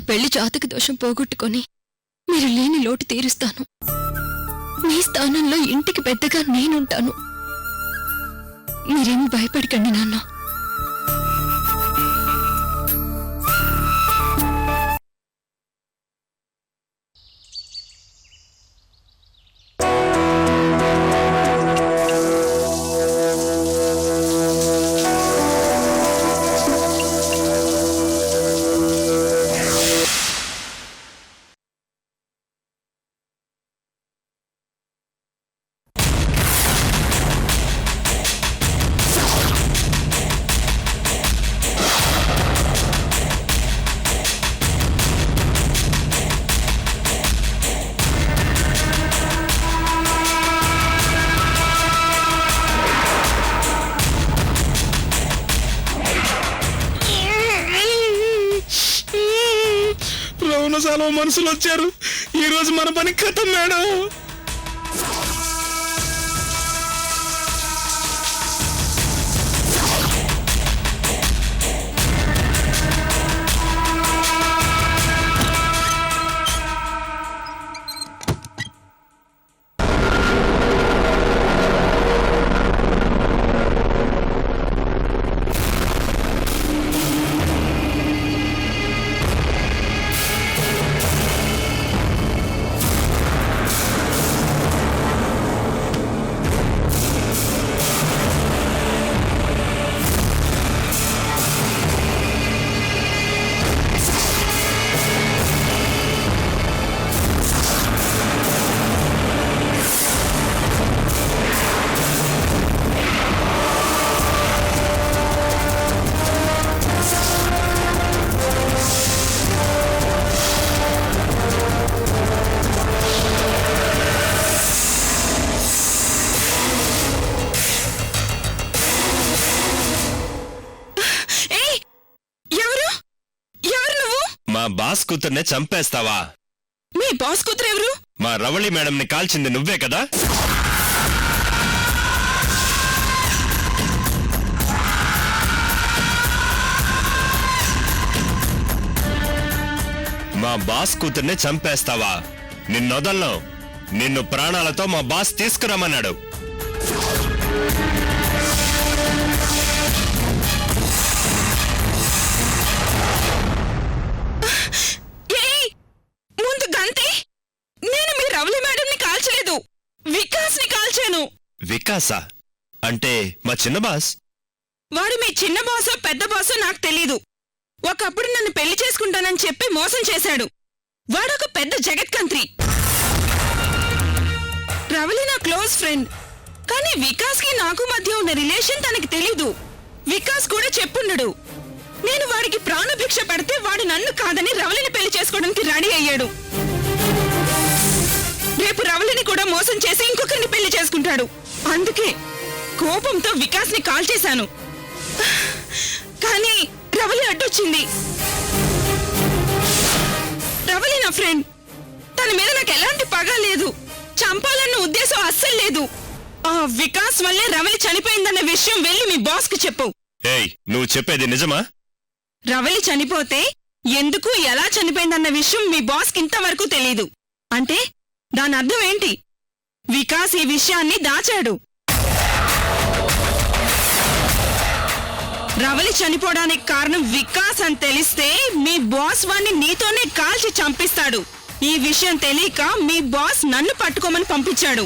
పెళ్లి జాతక దోషం పోగొట్టుకొని మీరు లేని లోటు తీరుస్తాను. మీ స్థానంలో ఇంటికి పెద్దగా నేనుంటాను. మీరేమి భయపడకండి నాన్న. రౌనసాలో మనుషులు వచ్చారు. ఈ రోజు మన పని కథం మేడం. మా బాస్ కూతుర్నే చంపేస్తావా? మీ బాస్ కూతురు ఎవరు? మా రవళి మేడంని కాల్చింది నువ్వే కదా? మా బాస్ కూతుర్నే చంపేస్తావా? నిన్నొదల్లో, నిన్ను ప్రాణాలతో మా బాస్ తీసుకురమ్మన్నాడు. వికాసా అంటే మా చిన్న బాస్. వాడు మీ చిన్న బాసో పెద్ద బాసో నాకు తెలీదు. ఒకప్పుడు నన్ను పెళ్లి చేసుకుంటానని చెప్పి మోసం చేశాడు. వాడొక పెద్ద జగత్కంత్రి. రవలి నా క్లోజ్ ఫ్రెండ్. కానీ వికాస్ కి నాకు మధ్య ఉన్న రిలేషన్ తనకి తెలీదు. వికాస్ కూడా చెప్పుండడు. నేను వాడికి ప్రాణభిక్ష పెడితే వాడు నన్ను కాదని రవలిని పెళ్లి చేసుకోవడానికి రెడీ అయ్యాడు. రేపు రవలిని కూడా మోసం చేసి ఇంకొకరిని పెళ్లి చేసుకుంటాడు. అందుకే కోపంతో వికాస్ ని కాల్ చేశాను. కానీ రవలి అడ్డొచ్చింది. రవలి నా ఫ్రెండ్. తన మీద నాకు ఎలాంటి పగ లేదు. చంపాలన్న ఉద్దేశం అస్సలు లేదు. ఆ వికాస్ వల్లే రవలి చనిపోయిందన్న విషయం వెళ్ళి మీ బాస్ కి చెప్పు. ఏయ్, నువ్వు చెప్పేది నిజమా? రవలి చనిపోతే ఎందుకు ఎలా చనిపోయిందన్న విషయం మీ బాస్ కి ఇంతవరకు తెలీదు. అంటే దాని అర్థం ఏంటి? వికాస్ ఈ విషయాన్ని దాచాడు. రవలి చనిపోవడానికి కారణం వికాస్ అని తెలిస్తే మీ బాస్ వాణ్ణి నీతోనే కాల్చి చంపిస్తాడు. ఈ విషయం తెలియక మీ బాస్ నన్ను పట్టుకోమని పంపించాడు.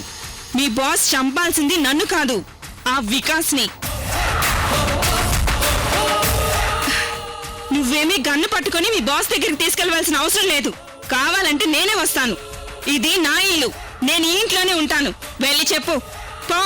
మీ బాస్ చంపాల్సింది నన్ను కాదు, ఆ వికాస్ ని. నువ్వేమీ గన్ను పట్టుకొని మీ బాస్ దగ్గరికి తీసుకెళ్లవలసిన అవసరం లేదు. కావాలంటే నేనే వస్తాను. ఇది నా ఇల్లు. నేను ఈ ఇంట్లోనే ఉంటాను. వెళ్ళి చెప్పు పో.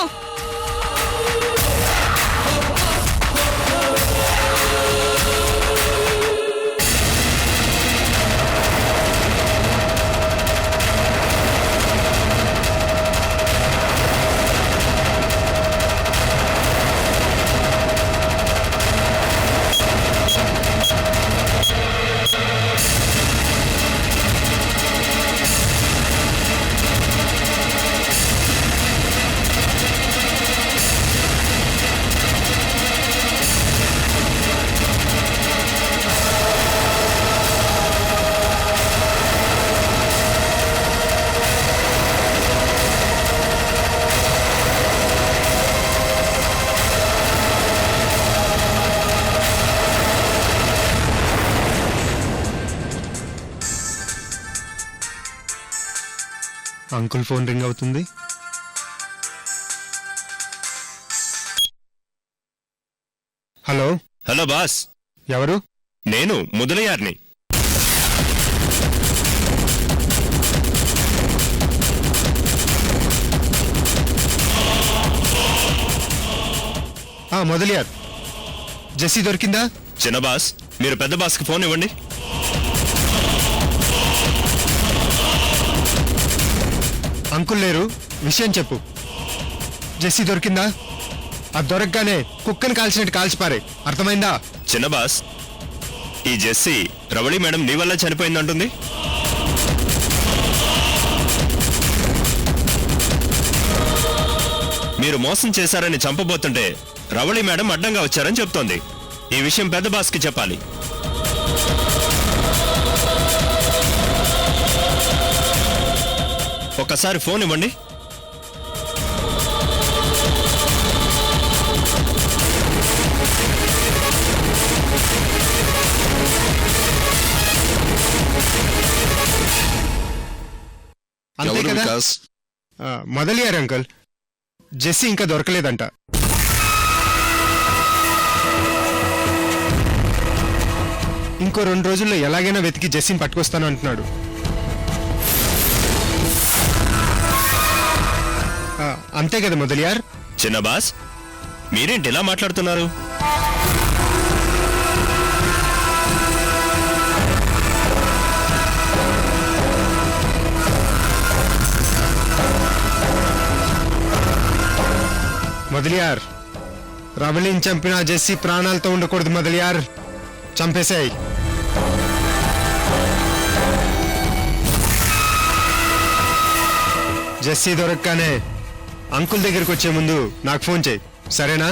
అంకుల్ ఫోన్ రింగ్ అవుతుంది. హలో హలో బాస్, ఎవరు? నేను ముదలయార్ని. మొదలియార్, జెస్సీ దొరికిందా? చిన్న బాస్, మీరు పెద్ద బాస్కి ఫోన్ ఇవ్వండి. అంకుల్ లేరు, విషయం చెప్పు. జెస్సీ దొరికిందా? అది దొరకగానే కుక్కని కాల్చినట్టు కాల్చిపారే, అర్థమైందా? చిన్న బాస్, ఈ జెస్సీ రవళి మేడం నీ వల్ల చనిపోయిందంటుంది. మీరు మోసం చేశారని చంపబోతుంటే రవళి మేడం అడ్డంగా వచ్చారని చెప్తోంది. ఈ విషయం పెద్ద బాస్కి చెప్పాలి. ఒక్కసారి ఫోన్ ఇవ్వండి. అంతే కదా? మొదలియారు అంకుల్, జెస్సీ ఇంకా దొరకలేదంట. ఇంకో 2 రోజుల్లో ఎలాగైనా వెతికి జెస్సీని పట్టుకొస్తాను అంటున్నాడు. అంతే కదా మొదలియార్? చిన్న బాస్, మీరేంటి ఇలా మాట్లాడుతున్నారు? మొదలియార్, రవళిని చంపిన జెస్సీ ప్రాణాలతో ఉండకూడదు మొదలియార్, చంపేశాయి. జెస్సీ దొరకగానే అంకుల్ దగ్గరికి వచ్చే ముందు నాకు ఫోన్ చేయి, సరేనా?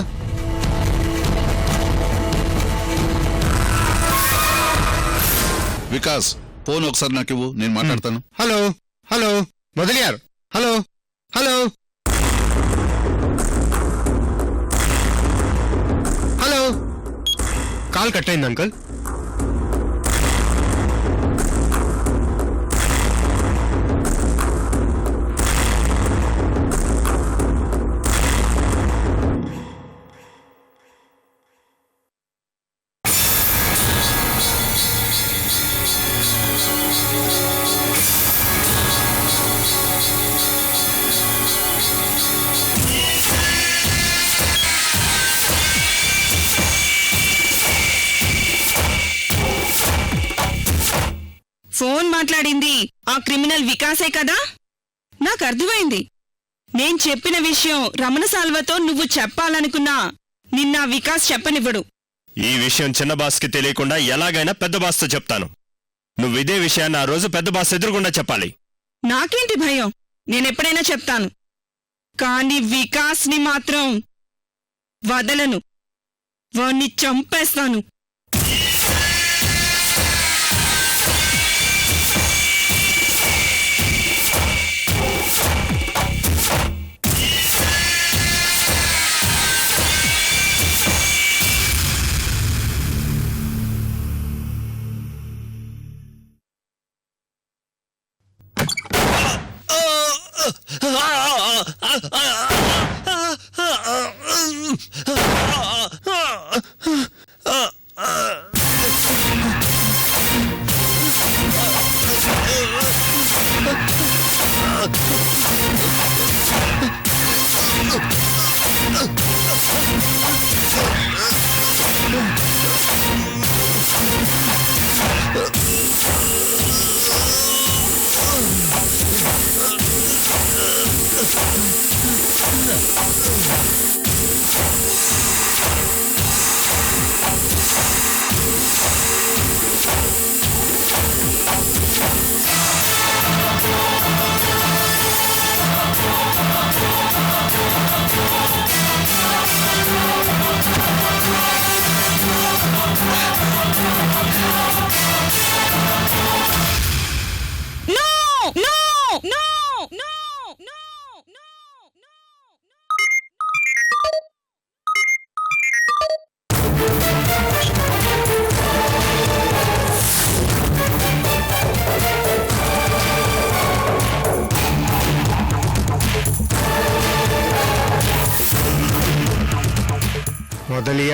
వికాస్, ఫోన్ ఒకసారి నాకు ఇవ్వు, నేను మాట్లాడతాను. Hello hello Mudaliar, hello hello hello. Call cut అయింది అంకుల్. ఫోన్ మాట్లాడింది ఆ క్రిమినల్ వికాసే కదా? నాకు అర్థమైంది. నేను చెప్పిన విషయం రమణ సాల్వతో నువ్వు చెప్పాలనుకున్నా నిన్న వికాస్ చెప్పనివ్వడు. ఈ విషయం చిన్న బాస్కి తెలియకుండా ఎలాగైనా పెద్ద బాస్తో చెప్తాను. నువ్వు ఇదే విషయాన్ని ఆ రోజు పెద్ద బాస్ ఎదురుగుండా చెప్పాలి. నాకేంటి భయం, నేనెప్పుడైనా చెప్తాను. కాని వికాస్ని మాత్రం వదలను, వాణ్ణి చంపేస్తాను.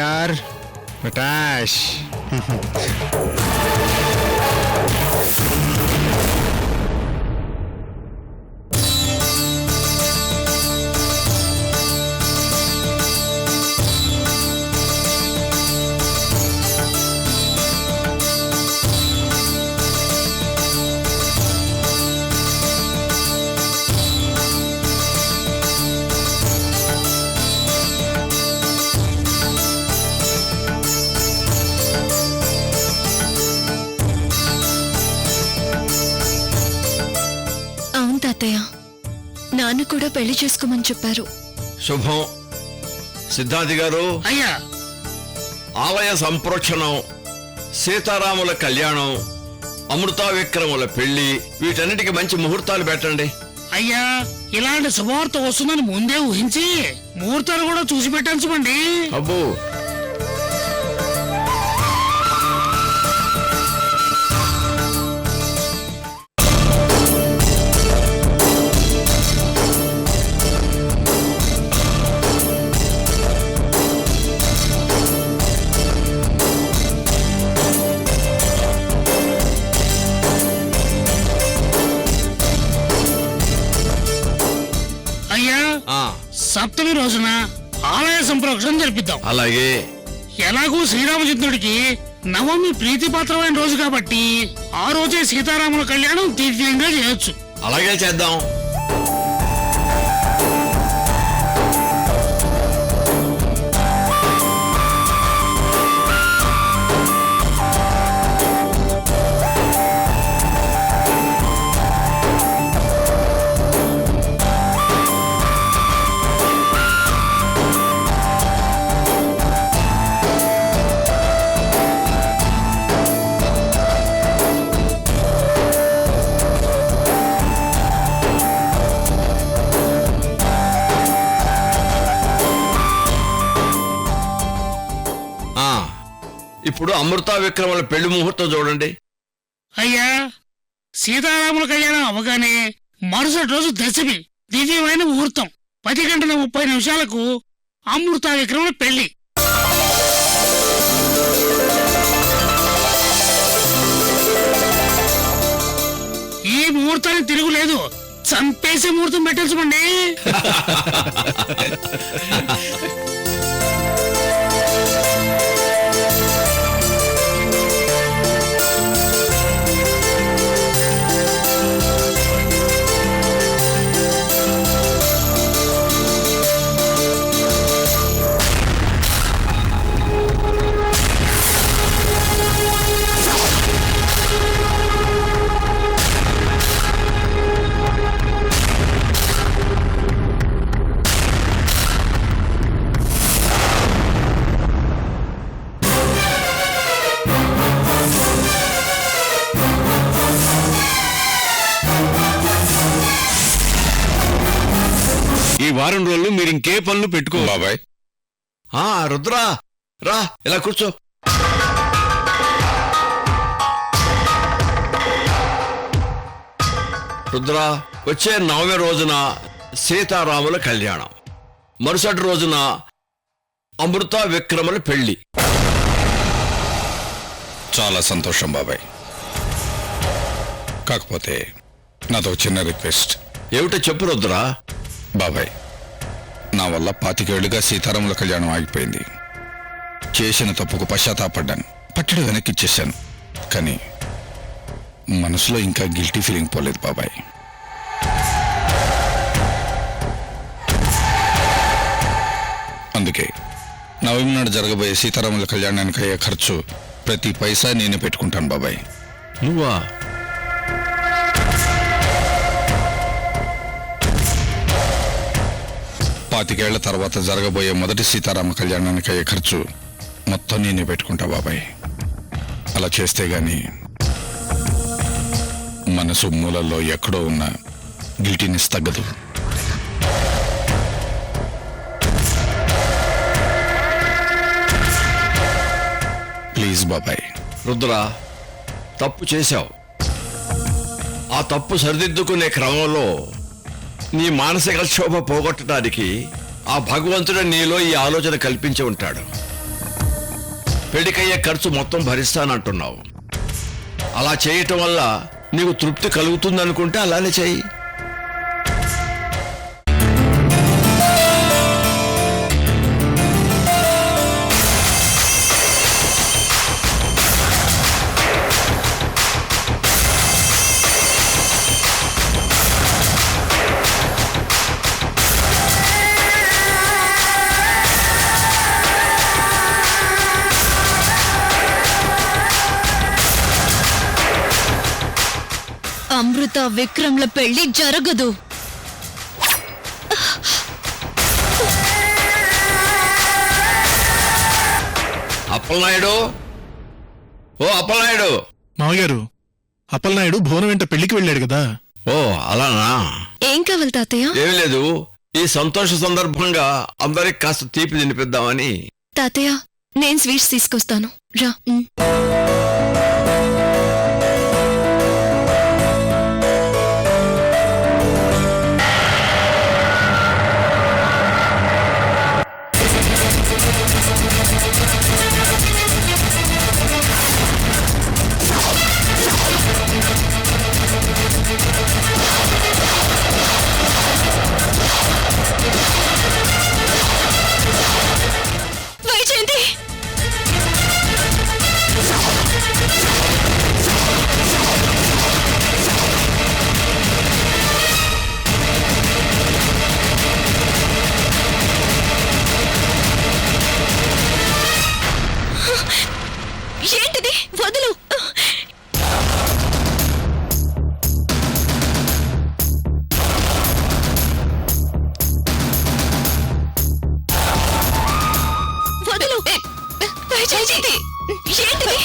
यार मटाश అవును తాతయ్య, నాన్న కూడా పెళ్లి చేసుకోమని చెప్పారు. శుభం. సిద్ధాంతి గారు, అయ్యా, ఆలయ సంప్రోక్షణం, సీతారాముల కళ్యాణం, అమృతా విక్రముల పెళ్లి, వీటన్నిటికీ మంచి ముహూర్తాలు పెట్టండి. అయ్యా, ఇలాంటి శుభవార్త వస్తుందని ముందే ఊహించి ముహూర్తాలు కూడా చూసి పెట్టాల్సిమండి. అబ్బో, అయ్యా, సప్తమి రోజున ఆలయ సంప్రోక్షణ జరిపిద్దాం. అలాగే. ఎలాగూ శ్రీరామచంద్రుడికి నవమి ప్రీతిపాత్రమైన రోజు కాబట్టి ఆ రోజే సీతారాముల కళ్యాణం దివ్యంగా చేయొచ్చు. అలాగే చేద్దాం. ఇప్పుడు అమృతా విక్రముల పెళ్లి ముహూర్తం చూడండి. అయ్యా, సీతారాముల కళ్యాణం అవగానే మరుసటి రోజు దశమి దివ్యమైన ముహూర్తం 10:30 అమృతా విక్రముల పెళ్లి. ఈ ముహూర్తానికి తిరుగులేదు, చంపేసే ముహూర్తం పెట్టాల్సిమండి. ఈ వారం రోజులు మీరు ఇంకే పనులు పెట్టుకో బాబాయ్. రుద్రా, రా ఇలా కూర్చో. రుద్రా, వచ్చే నవమి రోజున సీతారాముల కళ్యాణం, మరుసటి రోజున అమృతా విక్రముల పెళ్లి. చాలా సంతోషం బాబాయ్. కాకపోతే నాతో చిన్న రిక్వెస్ట్. ఏమిటో చెప్పు రుద్రా. బాబాయ్, నా వల్ల 25 ఏళ్లుగా సీతారాముల కళ్యాణం ఆగిపోయింది. చేసిన తప్పుకు పశ్చాత్తాపడ్డాను, పట్టడి వెనక్కిచ్చేశాను. కానీ మనసులో ఇంకా గిల్టీ ఫీలింగ్ పోలేదు బాబాయ్. అందుకే నవమి నాడు జరగబోయే సీతారాముల కళ్యాణానికి అయ్యే ఖర్చు ప్రతి పైసా నేనే పెట్టుకుంటాను బాబాయ్. నువ్వా? పాతికేళ్ల తర్వాత జరగబోయే మొదటి సీతారామ కళ్యాణానికి అయ్యే ఖర్చు మొత్తం నేనే పెట్టుకుంటా బాబాయ్. అలా చేస్తే గాని మనసు మూలల్లో ఎక్కడో ఉన్న గిల్టీనెస్ తగ్గదు. ప్లీజ్ బాబాయ్. రుద్రా, తప్పు చేశావు. ఆ తప్పు సరిదిద్దుకునే క్రమంలో నీ మానసిక క్షోభ పోగొట్టడానికి ఆ భగవంతుడు నీలో ఈ ఆలోచన కల్పించి ఉంటాడు. పెళ్లికయ్యే ఖర్చు మొత్తం భరిస్తానంటున్నావు. అలా చేయటం వల్ల నీకు తృప్తి కలుగుతుందనుకుంటే అలానే చెయ్యి. అమృత విక్రమ్ల పెళ్లి జరగదు. అప్పలనాయుడు, ఓ అప్పలనాయుడు. మామగారు, అప్పలనాయుడు భువనం వెంట పెళ్లికి వెళ్ళాడు కదా. ఓ అలానా? ఏం కావాలి తాతయ్య? ఏమి లేదు, ఈ సంతోష సందర్భంగా అందరికి కాస్త తీపి తినిపిద్దామని. తాతయ్య, నేను స్వీట్స్ తీసుకొస్తాను రా. వైజయంతి, ఏంటిది? వదులు. వదులు. వైజయంతి, ఏంటిది?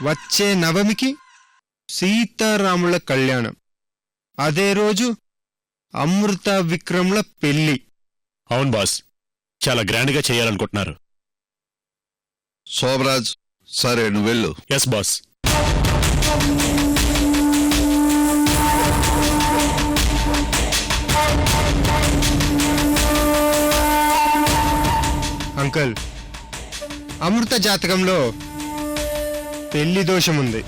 వచ్చే నవమికి సీతారాముల కళ్యాణం, అదే రోజు అమృత విక్రమ్ల పెళ్లి. అవును బాస్, చాలా గ్రాండ్ గా చేయాలనుకుంటున్నారు. శోభరాజ్, సరే నువ్వు వెళ్ళు. Yes boss. అంకుల్, అమృత జాతకంలో పెళ్లి దోషం ఉంది.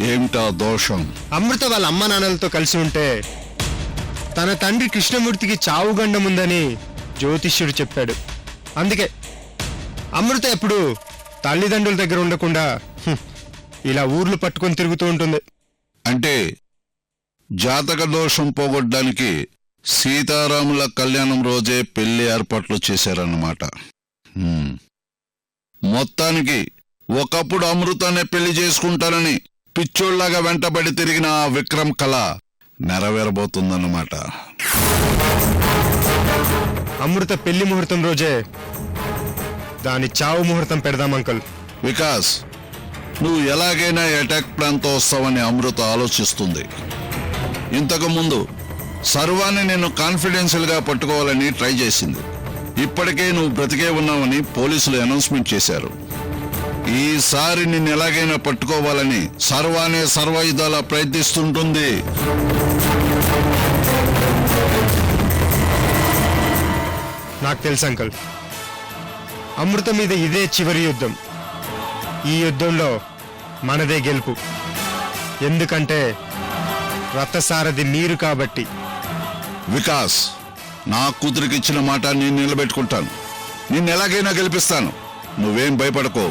ఏమిటా దోషం? అమృత వాళ్ళ అమ్మ నాన్నలతో కలిసి ఉంటే తన తండ్రి కృష్ణమూర్తికి చావుగండం ఉందని జ్యోతిష్యుడు చెప్పాడు. అందుకే అమృత ఎప్పుడు తల్లిదండ్రుల దగ్గర ఉండకుండా ఇలా ఊర్లు పట్టుకొని తిరుగుతూ ఉంటుంది. అంటే జాతక దోషం పోగొట్టడానికి సీతారాముల కళ్యాణం రోజే పెళ్లి ఏర్పాట్లు చేశారన్నమాట. మొత్తానికి ఒకప్పుడు అమృతాన్ని పెళ్లి చేసుకుంటానని పిచ్చోళ్లాగా వెంటబడి తిరిగిన ఆ విక్రమ్ కళ నెరవేరబోతుందన్నమాట. అమృత పెళ్లి ముహూర్తం రోజే దాని చావు ముహూర్తం పెడదాం అంకుల్. వికాస్, నువ్వు ఎలాగైనా అటాక్ ప్లాన్తో వస్తావని అమృత ఆలోచిస్తుంది. ఇంతకు ముందు సర్వాన్ని నేను కాన్ఫిడెన్షియల్ గా పట్టుకోవాలని ట్రై చేసింది. ఇప్పటికే నువ్వు బ్రతికే ఉన్నావని పోలీసులు అనౌన్స్మెంట్ చేశారు. ఈసారి నిన్ను ఎలాగైనా పట్టుకోవాలని సర్వానే సర్వాయుధాలా ప్రయత్నిస్తుంటుంది. నాకు తెలుసు అంకుల్, అమృత మీద ఇదే చివరి యుద్ధం. ఈ యుద్ధంలో మనదే గెలుపు. ఎందుకంటే రథసారథి మీరు కాబట్టి. వికాస్, నా కూతురికి ఇచ్చిన మాట నేను నిలబెట్టుకుంటాను. నిన్ను ఎలాగైనా గెలిపిస్తాను. నువ్వేం భయపడకో.